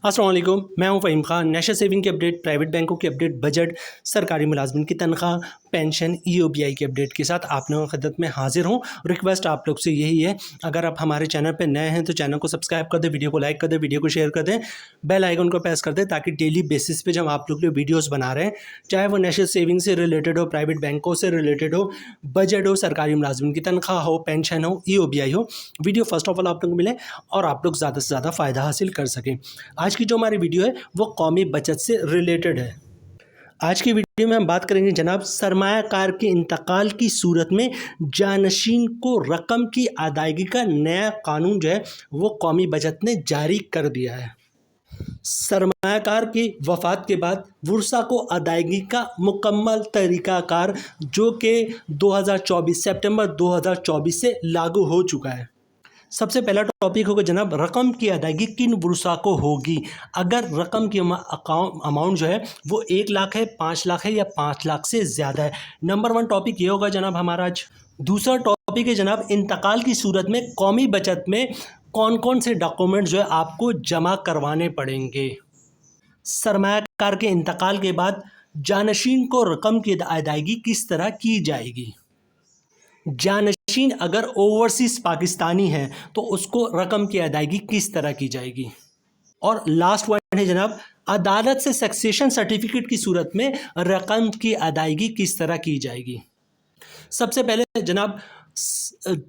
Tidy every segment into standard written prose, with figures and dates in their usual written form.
अस्सलाम वालेकुम, मैं हूं फ़हीम खान। नेशनल सेविंग की अपडेट, प्राइवेट बैंकों की अपडेट, बजट, सरकारी मुलाजमिन की तनख्वाह, पेंशन, ईओबीआई की अपडेट के साथ आप लोगों की खिदमत में हाजिर हूं। रिक्वेस्ट आप लोग से यही है, अगर आप हमारे चैनल पर नए हैं तो चैनल को सब्सक्राइब कर दें, वीडियो को लाइक कर दें, वीडियो को शेयर कर दें, बेल आइकन को प्रेस कर दें ताकि डेली बेसिस पे जब आप लोग जो वीडियोज़ बना रहे हैं, चाहे वो नेशनल सेविंग से रिलेटेड हो, प्राइवेट बैंकों से रिलेटेड हो, बजट हो, सरकारी मुलाजमिन की तनख्वाह हो, पेंशन हो, ईओबीआई हो, वीडियो फर्स्ट ऑफ ऑल आप लोग को मिले और आप लोग ज़्यादा से ज़्यादा फ़ायदा हासिल कर सकें। आज की जो हमारी वीडियो है वो कौमी बचत से रिलेटेड है। आज की वीडियो में हम बात करेंगे जनाब, सरमायाकार के इंतकाल की सूरत में जानशीन को रकम की अदायगी का नया कानून जो है वो कौमी बचत ने जारी कर दिया है। सरमायाकार की वफ़ात के बाद वुरसा को अदायगी का मुकम्मल तरीक़ाकार जो कि 2024 सितंबर 2024 से लागू हो चुका है। सबसे पहला टॉपिक होगा जनाब, रकम की अदायगी किन वुरसा को होगी। अगर रकम की अमाउंट जो है वो 1 लाख है, 5 लाख है या 5 लाख से ज़्यादा है। नंबर 1 टॉपिक ये होगा जनाब हमारा आज। दूसरा टॉपिक है जनाब, इंतकाल की सूरत में कौमी बचत में कौन कौन से डॉक्यूमेंट जो है आपको जमा करवाने पड़ेंगे। सरमायाकार के इंतकाल के बाद जानशीन को रकम की अदायगी किस तरह की जाएगी। जानशीन अगर ओवरसीज़ पाकिस्तानी है तो उसको रकम की अदायगी किस तरह की जाएगी। और लास्ट पॉइंट है जनाब, अदालत से सक्सेशन सर्टिफिकेट की सूरत में रकम की अदायगी किस तरह की जाएगी। सबसे पहले जनाब,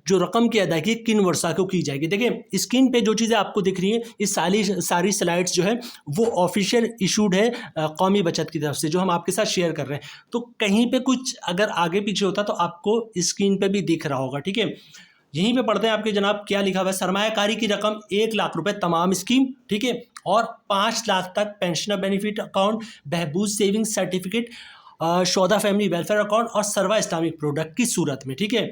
जो रकम की अदायगी किन वर्षा को की जाएगी। देखिए स्क्रीन पे जो चीज़ें आपको दिख रही हैं, इस सारी स्लाइड्स जो है वो ऑफिशियल इशूड है कौमी बचत की तरफ से, जो हम आपके साथ शेयर कर रहे हैं। तो कहीं पे कुछ अगर आगे पीछे होता तो आपको स्क्रीन पे भी दिख रहा होगा, ठीक है। यहीं पे पढ़ते हैं आपके जनाब क्या लिखा हुआ है। सरमायाकारी की रकम 1 लाख रुपए तमाम स्कीम, ठीक है, और 5 लाख तक pensioner benefit account, Behbood saving certificate, शोधा फैमिली वेलफेयर अकाउंट और सर्वा इस्लामिक प्रोडक्ट की सूरत में, ठीक है।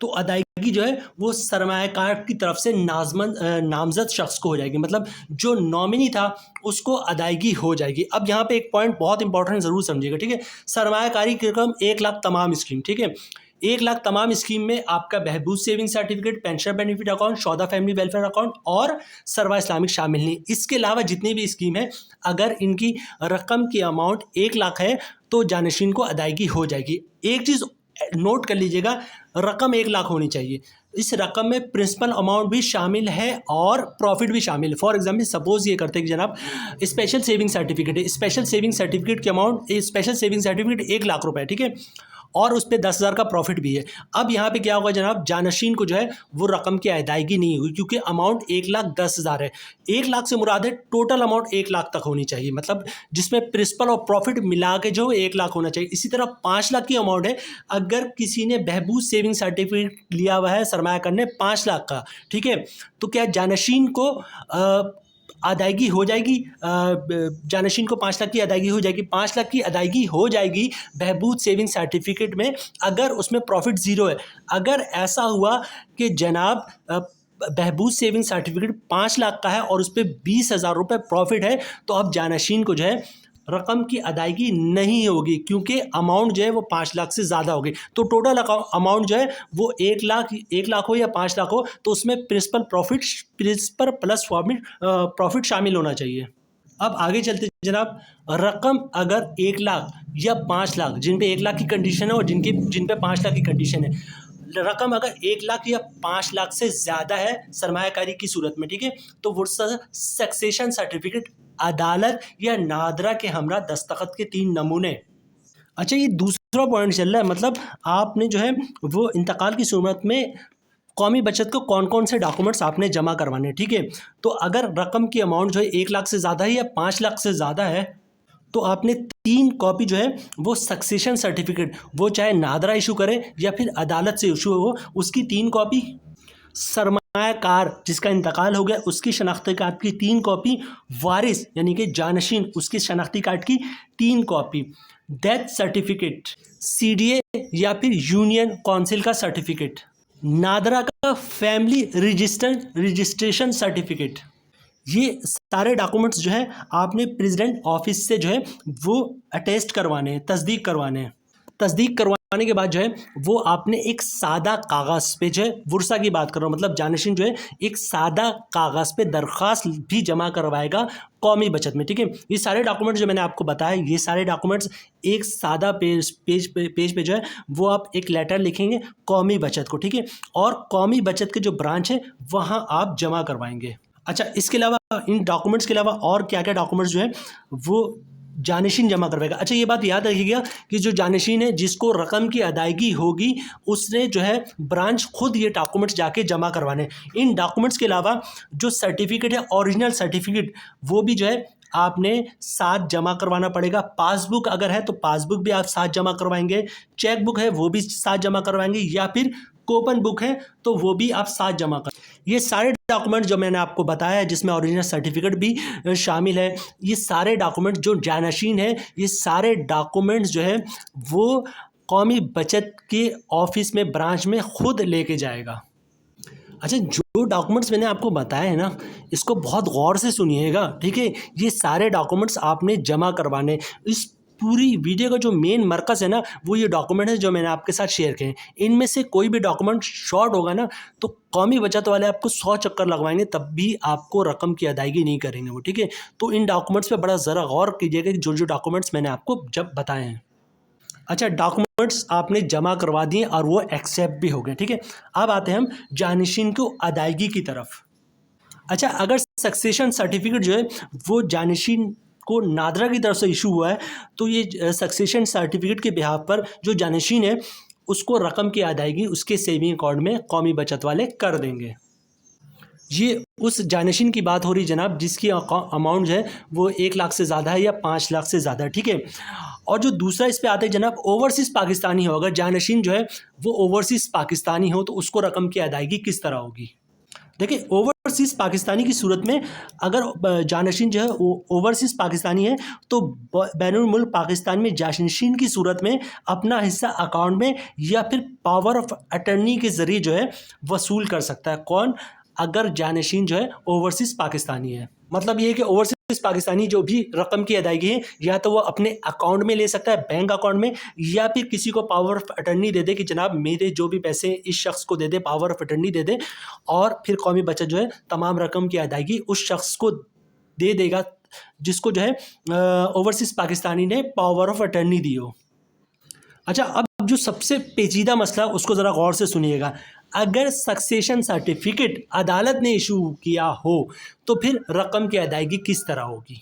तो अदायगी जो है वो सरमायाकार की तरफ से नामजद शख्स को हो जाएगी, मतलब जो नॉमिनी था उसको अदायगी हो जाएगी। अब यहाँ पे एक पॉइंट बहुत इंपॉर्टेंट ज़रूर समझिएगा, ठीक है। सरमायाकारी की रकम 1 लाख तमाम स्कीम, ठीक है। 1 लाख तमाम स्कीम में आपका Behbood saving certificate, pension benefit account, शोधा फैमिली वेलफेयर अकाउंट और सर्वा इस्लामिक शामिल नहीं। इसके अलावा जितनी भी स्कीम है, अगर इनकी रकम की अमाउंट 1 लाख है तो जानशीन को अदायगी हो जाएगी। एक चीज़ नोट कर लीजिएगा, रकम 1 लाख होनी चाहिए। इस रकम में प्रिंसिपल अमाउंट भी शामिल है और प्रॉफिट भी शामिल है। फॉर एग्जांपल सपोज ये करते हैं कि जनाब स्पेशल सेविंग सर्टिफिकेट है, स्पेशल सेविंग सर्टिफिकेट की amount, special saving certificate 1 lakh रुपए, ठीक है, और उस पर 10,000 का प्रॉफिट भी है। अब यहाँ पे क्या होगा जनाब, जानशीन को जो है वो रकम की अदायगी नहीं हुई क्योंकि अमाउंट 1,10,000 है। 1 लाख से मुराद है टोटल अमाउंट 1 लाख तक होनी चाहिए, मतलब जिसमें प्रिंसिपल और प्रॉफिट मिला के जो 1 लाख होना चाहिए। इसी तरह 5 लाख की अमाउंट है, अगर किसी ने बहबूद सेविंग सर्टिफिकेट लिया हुआ है सरमायाकार ने 5 लाख का, ठीक है, तो क्या जानशीन को अदायगी हो जाएगी। जानशीन को 5 लाख की अदायगी हो जाएगी। 5 लाख की अदायगी हो जाएगी बहबूद सेविंग सर्टिफिकेट में अगर उसमें प्रॉफिट ज़ीरो है। अगर ऐसा हुआ कि जनाब बहबूद सेविंग सर्टिफिकेट 5 लाख का है और उस पर 20,000 रुपये प्रॉफिट है, तो अब जानशीन को जो है रकम की अदायगी नहीं होगी क्योंकि अमाउंट जो है वो 5 लाख से ज़्यादा होगी। तो टोटल अमाउंट जो है वो 1 लाख हो या 5 लाख हो, तो उसमें प्रिंसिपल प्लस प्रॉफिट शामिल होना चाहिए। अब आगे चलते जनाब, रकम अगर 1 लाख या 5 लाख, जिन पे 1 लाख की कंडीशन है और जिन पे 5 लाख की कंडीशन है, रकम अगर 1 लाख या 5 लाख से ज़्यादा है सरमायाकारी की सूरत में, ठीक है, तो वो सक्सेशन सर्टिफिकेट अदालत या नादरा के हमरा दस्तखत के 3 नमूने। अच्छा, ये दूसरा पॉइंट चल रहा है, मतलब आपने जो है वो इंतकाल की सूरत में कौमी बचत को कौन कौन से डॉक्यूमेंट्स आपने जमा करवाने, ठीक है। तो अगर रकम की अमाउंट जो है 1 लाख से ज़्यादा है या 5 लाख से ज़्यादा है, तो आपने 3 कॉपी जो है वो सक्सेशन सर्टिफिकेट, वो चाहे नादरा इशू करे या फिर अदालत से इशू हो, उसकी 3 कॉपी, सरमायाकार जिसका इंतकाल हो गया उसकी शनाख्ती कार्ड की 3 कॉपी, वारिस यानी कि जानशीन उसकी शनाख्ती कार्ड की 3 कॉपी, डेथ सर्टिफिकेट, सीडीए या फिर यूनियन काउंसिल का सर्टिफिकेट, नादरा का फैमिली रजिस्ट्रेशन सर्टिफिकेट। ये सारे डॉक्यूमेंट्स जो है आपने प्रेसिडेंट ऑफिस से जो है वो अटेस्ट करवाने हैं, तस्दीक करवाने हैं। तस्दीक करवाने करवाने के बाद जो है वो आपने एक सादा कागज़ पे जो है, वुरसा की बात कर रहा हूँ, मतलब जानशीन जो है एक सादा कागज़ पे दरख्वास्त भी जमा करवाएगा कौमी बचत में, ठीक है। ये सारे डॉक्यूमेंट्स जो मैंने आपको बताया, ये सारे डॉक्यूमेंट्स एक सादा पेज पे जो है वो आप एक लेटर लिखेंगे कौमी बचत को, ठीक है, और कौमी बचत के जो ब्रांच है वहाँ आप जमा करवाएंगे। अच्छा, इसके अलावा इन डॉक्यूमेंट्स के अलावा और क्या क्या डॉक्यूमेंट्स जो है वो जानशीन जमा करवाएगा। अच्छा, ये बात याद रखिएगा कि जो जानशीन है जिसको रकम की अदायगी होगी उसने जो है ब्रांच खुद ये डॉक्यूमेंट्स जाके जमा करवाने। इन डॉक्यूमेंट्स के अलावा जो सर्टिफिकेट है, ओरिजिनल सर्टिफिकेट, वो भी जो है आपने साथ जमा करवाना पड़ेगा। पासबुक अगर है तो पासबुक भी आप साथ जमा करवाएंगे, चेक बुक है वो भी साथ जमा करवाएंगे, या फिर कूपन बुक है तो वो भी आप साथ जमा कर। ये सारे डॉक्यूमेंट जो मैंने आपको बताया है जिसमें ओरिजिनल सर्टिफिकेट भी शामिल है, ये सारे डॉक्यूमेंट जो जानशीन है, ये सारे डॉक्यूमेंट्स जो है वो कौमी बचत के ऑफिस में, ब्रांच में खुद लेके जाएगा। अच्छा, जो डॉक्यूमेंट्स मैंने आपको बताया है ना, इसको बहुत गौर से सुनिएगा, ठीक है। ये सारे डॉक्यूमेंट्स आपने जमा करवाने। इस पूरी वीडियो का जो मेन मरकज़ है ना, वो ये डॉक्यूमेंट है जो मैंने आपके साथ शेयर किए हैं। इनमें से कोई भी डॉक्यूमेंट शॉर्ट होगा ना तो कौमी बचत वाले आपको 100 चक्कर लगवाएंगे, तब भी आपको रकम की अदायगी नहीं करेंगे वो, ठीक है। तो इन डॉक्यूमेंट्स पे बड़ा ज़रा गौर कीजिएगा कि जो जो डॉक्यूमेंट्स मैंने आपको जब बताए हैं। अच्छा, डॉक्यूमेंट्स आपने जमा करवा दिए और वो एक्सेप्ट भी हो गए, ठीक है। अब आते हैं हम जानशीन को अदायगी की तरफ। अच्छा, अगर सक्सेशन सर्टिफिकेट जो है वो जानशीन को नादरा की तरफ से इशू हुआ है तो ये सक्सेशन सर्टिफिकेट के बिहाफ पर जो जानशीन है उसको रकम की अदायगी उसके सेविंग अकाउंट में कौमी बचत वाले कर देंगे। ये उस जानशीन की बात हो रही जनाब जिसकी अमाउंट जो है वो 1 लाख से ज़्यादा है या 5 लाख से ज़्यादा है, ठीक है। और जो दूसरा इस पे आता है जनाब, ओवरसीज़ पाकिस्तानी हो, अगर जानशीन जो है वो ओवरसीज़ पाकिस्तानी हो तो उसको रकम की अदायगी किस तरह होगी। देखिए, ओवरसीज़ पाकिस्तानी की सूरत में अगर जानशीन जो है वो ओवरसीज़ पाकिस्तानी है तो बैनुल मुल्क पाकिस्तान में जानशीन की सूरत में अपना हिस्सा अकाउंट में या फिर पावर ऑफ अटर्नी के ज़रिए जो है वसूल कर सकता है। कौन? अगर जानशीन जो है ओवरसीज़ पाकिस्तानी है। मतलब ये है कि ओवरसीज़ पाकिस्तानी जो भी रकम की अदायगी है या तो वो अपने अकाउंट में ले सकता है, बैंक अकाउंट में, या फिर किसी को पावर ऑफ अटर्नी दे दे कि जनाब मेरे जो भी पैसे इस शख्स को दे दे, पावर ऑफ अटर्नी दे दे, और फिर कौमी बचत जो है तमाम रकम की अदायगी उस शख्स को दे देगा जिसको जो है ओवरसीज़ पाकिस्तानी ने पावर ऑफ अटर्नी दी हो। अच्छा, अब जो सबसे पेचीदा मसला उसको ज़रा गौर से सुनिएगा। अगर सक्सेशन सर्टिफिकेट अदालत ने इशू किया हो तो फिर रकम की अदायगी किस तरह होगी।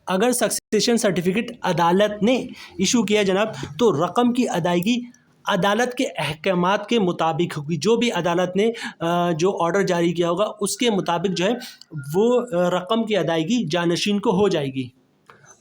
अगर सक्सेशन सर्टिफिकेट अदालत ने इशू किया जनाब तो रकम की अदायगी अदालत के अहकामात के मुताबिक होगी। जो भी अदालत ने जो ऑर्डर जारी किया होगा उसके मुताबिक जो है वो रकम की अदायगी जानशीन को हो जाएगी।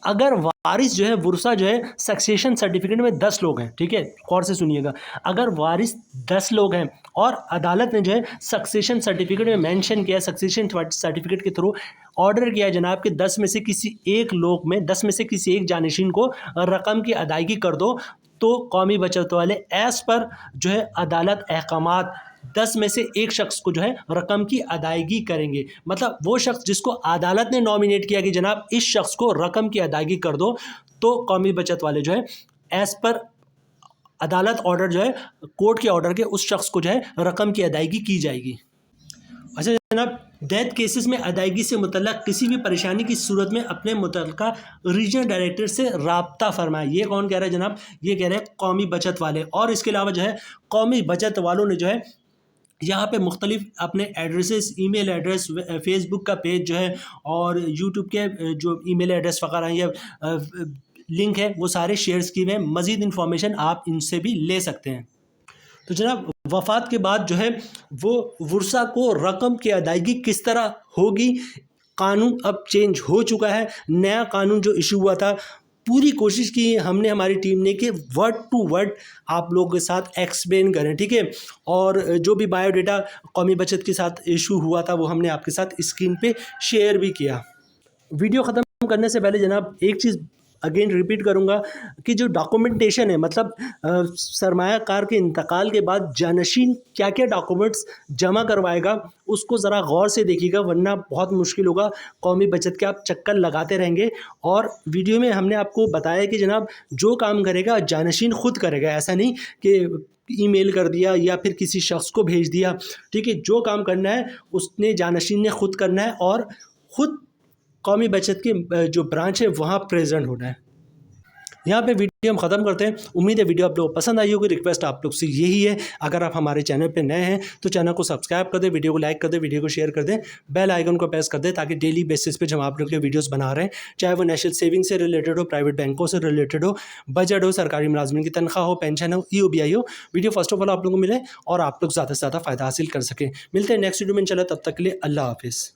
अगर वारिस जो है, वुरसा जो है, सक्सेशन सर्टिफिकेट में 10 लोग हैं, ठीक है, गौर से सुनिएगा। अगर वारिस 10 लोग हैं और अदालत ने जो है सक्सेशन सर्टिफिकेट में मेंशन किया, सक्सेशन सर्टिफिकेट के थ्रू ऑर्डर किया जनाब कि 10 में से किसी एक लोग में, 10 में से किसी एक जानशीन को रकम की अदायगी कर दो, तो कौमी बचत वाले एज पर जो है अदालत अहकामात 10 में से एक शख्स को जो है रकम की अदायगी करेंगे। मतलब वो शख्स जिसको अदालत ने नॉमिनेट किया कि जनाब इस शख्स को रकम की अदायगी कर दो, तो कौमी बचत वाले जो है एज पर अदालत ऑर्डर जो है, कोर्ट के ऑर्डर के, उस शख्स को जो है रकम की अदायगी की जाएगी। अच्छा जनाब, डेथ केसेस में अदायगी से मुतल्लक किसी भी परेशानी की सूरत में अपने मुतल्लिका रीजनल डायरेक्टर से राब्ता फरमाए। ये कौन कह रहा है जनाब? ये कह रहे हैं कौमी बचत वाले। और इसके अलावा जो है कौमी बचत वालों ने जो है यहाँ पे मुख्तलिफ अपने एड्रेसेस, ईमेल एड्रेस, फेसबुक का पेज जो है और यूट्यूब के जो ईमेल एड्रेस वगैरह या लिंक है वो सारे शेयर्स किए हुए हैं। मज़ीद इन्फॉर्मेशन आप इनसे भी ले सकते हैं। तो जनाब, वफ़ात के बाद जो है वो वुरसा को रकम की अदायगी किस तरह होगी, कानून अब चेंज हो चुका है। नया कानून जो इशू हुआ था, पूरी कोशिश की हमने, हमारी टीम ने, कि वर्ड टू वर्ड आप लोगों के साथ एक्सप्लेन करें, ठीक है। और जो भी बायोडाटा कौमी बचत के साथ इशू हुआ था वो हमने आपके साथ स्क्रीन पे शेयर भी किया। वीडियो ख़त्म करने से पहले जनाब एक चीज़ अगेन रिपीट करूँगा कि जो डॉक्यूमेंटेशन है, मतलब सरमायाकार के इंतकाल के बाद जानशीन क्या क्या डॉक्यूमेंट्स जमा करवाएगा उसको ज़रा गौर से देखिएगा, वरना बहुत मुश्किल होगा। कौमी बचत के आप चक्कर लगाते रहेंगे। और वीडियो में हमने आपको बताया कि जनाब जो काम करेगा जानशीन खुद करेगा, ऐसा नहीं कि ईमेल कर दिया या फिर किसी शख्स को भेज दिया। ठीक है, जो काम करना है उसने जानशीन ने खुद करना है और खुद कौमी बचत के जो ब्रांच है वहाँ प्रेजेंट होना है। यहाँ पे वीडियो हम ख़त्म करते हैं। उम्मीद है वीडियो आप लोगों को पसंद आई होगी। रिक्वेस्ट आप लोग से यही है, अगर आप हमारे चैनल पे नए हैं तो चैनल को सब्सक्राइब कर दें, वीडियो को लाइक कर दें, वीडियो को शेयर कर दें, बेल आइकन को प्रेस कर दें, ताकि डेली बेसिस पे जब आप लोग के वीडियोस बना रहे हैं, चाहे वो नेशनल सेविंग से रिलेटेड हो, प्राइवेट बैंकों से रिलेटेड हो, बजट हो, सरकारी मुलाजमिन की तनख्वाह हो, पेंशन हो, EOBI हो, वीडियो फर्स्ट ऑफ ऑल आप लोगों को मिले और आप लोग ज़्यादा से ज़्यादा फ़ायदा हासिल कर सकें। मिलते हैं नेक्स्ट वीडियो में इंशाल्लाह, तब तक के लिए अल्लाह हाफिज़।